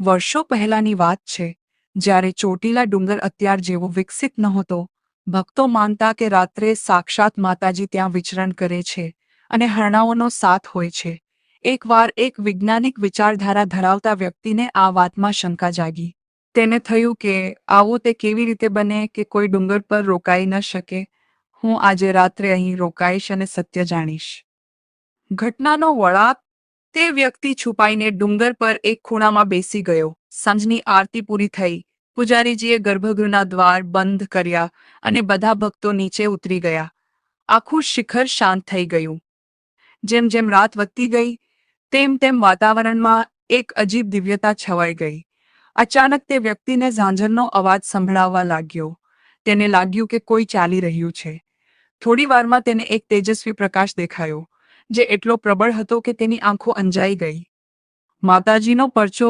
વર્ષો પહેલાની વાત છે, જ્યારે ચોટીલા ડુંગર અત્યાર જેવો વિકસિત નહોતો. ભક્તો માનતા કે રાત્રે સાક્ષાત માતાજી ત્યાં વિચરણ કરે છે અને હરણાઓનો સાથ હોય છે. એકવાર એક વૈજ્ઞાનિક વિચારધારા ધરાવતા વ્યક્તિને આ વાતમાં શંકા જાગી. તેને થયું કે આવું તે કેવી રીતે બને કે કોઈ ડુંગર પર રોકાઈ ન શકે. હું આજે રાત્રે અહીં રોકાઈશ અને સત્ય જાણીશ. ઘટનાનો વળાંક: તે વ્યક્તિ છુપાઈને ડુંગર પર એક ખૂણામાં બેસી ગયો. સાંજની આરતી પૂરી થઈ. પૂજારીજીએ ગર્ભગૃહના દ્વાર બંધ કર્યા અને બધા ભક્તો નીચે ઉતરી ગયા. આખું શિખર શાંત થઈ ગયું. જેમ જેમ રાત વધતી ગઈ તેમ તેમ વાતાવરણમાં એક અજીબ દિવ્યતા છવાઈ ગઈ. અચાનક તે વ્યક્તિને ઝાંઝરનો અવાજ સંભળાવા લાગ્યો. તેને લાગ્યું કે કોઈ ચાલી રહ્યું છે. થોડી વારમાં તેને એક તેજસ્વી પ્રકાશ દેખાયો, જે એટલો પ્રબળ હતો કે તેની આંખો અંજાઈ ગઈ. માતાજીનો પરચો,